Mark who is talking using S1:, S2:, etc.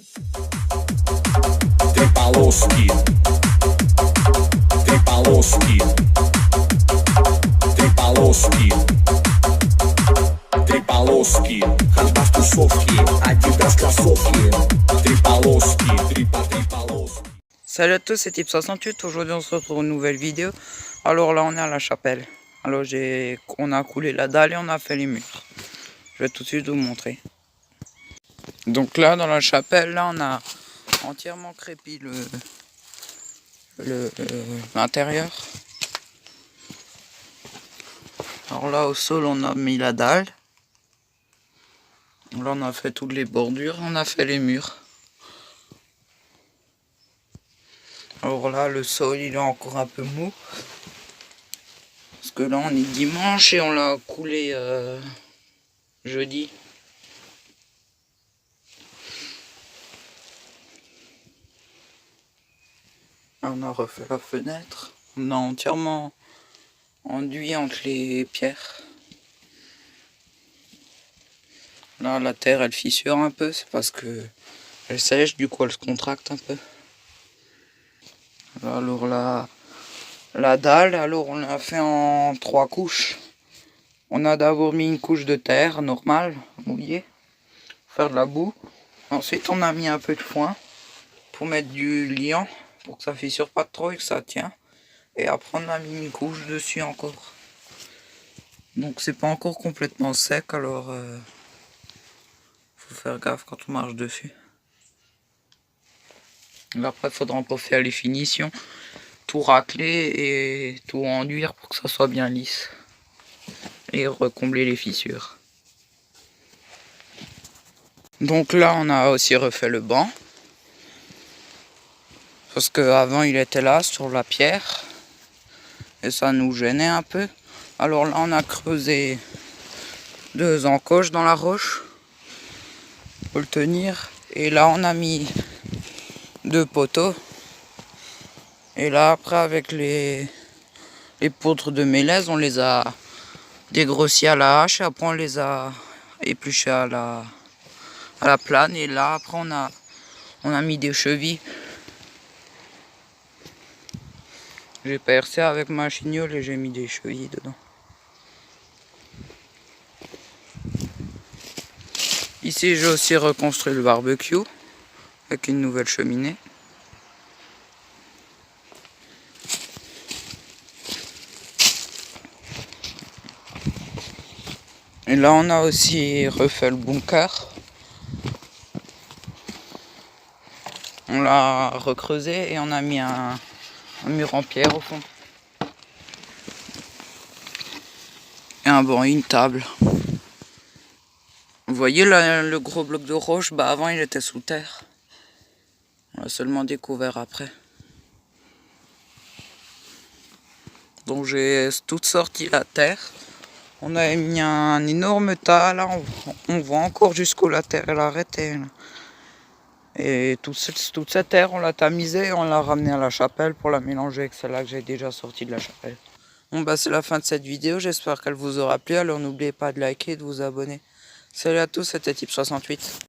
S1: Три полоски. Три полоски. Три полоски. Три полоски. Ходьба в тусовке. Адидас кроссовки. Три полоски. Три полоски.
S2: Salut à tous, c'est Type68. Aujourd'hui on se retrouve pour une nouvelle vidéo. Alors là on est à la chapelle. Alors on a coulé la dalle et on a fait les murs. Je vais tout de suite vous montrer. Donc là dans la chapelle, là on a entièrement crépi l'intérieur. Alors là au sol on a mis la dalle. Là on a fait toutes les bordures, on a fait les murs. Alors là le sol il est encore un peu mou. Parce que là on est dimanche et on l'a coulé jeudi. On a refait la fenêtre. On a entièrement enduit entre les pierres. Là la terre elle fissure un peu, c'est parce que elle sèche, du coup elle se contracte un peu. Alors la dalle, alors on l'a fait en 3 couches. On a d'abord mis une couche de terre normale, mouillée, pour faire de la boue. Ensuite on a mis un peu de foin pour mettre du liant, pour que ça fissure pas trop et que ça tient. Et après on a mis une couche dessus encore. Donc c'est pas encore complètement sec, alors faut faire gaffe quand on marche dessus. Après il faudra encore faire les finitions, tout racler et tout enduire pour que ça soit bien lisse. Et recombler les fissures. Donc là on a aussi refait le banc. Parce qu'avant il était là sur la pierre. Et ça nous gênait un peu. Alors là on a creusé 2 encoches dans la roche. Pour le tenir. Et là on a mis 2 poteaux. Et là après avec les poutres de mélèze on les a dégrossis à la hache. Et après on les a épluchés à la plane. Et là après on a mis des chevilles. J'ai percé avec ma chignole et j'ai mis des chevilles dedans. Ici j'ai aussi reconstruit le barbecue avec une nouvelle cheminée. Et là on a aussi refait le bunker. On l'a recreusé et on a mis un mur en pierre au fond. Et un banc et une table. Vous voyez là, le gros bloc de roche, bah avant il était sous terre. On l'a seulement découvert après. Donc j'ai tout sorti la terre. On a mis un énorme tas, là on voit encore jusqu'où la terre elle a arrêté. Là. Et toute cette terre on l'a tamisée et on l'a ramenée à la chapelle pour la mélanger avec celle-là que j'ai déjà sortie de la chapelle. Bon bah c'est la fin de cette vidéo, j'espère qu'elle vous aura plu, alors n'oubliez pas de liker et de vous abonner. Salut à tous, c'était Type68.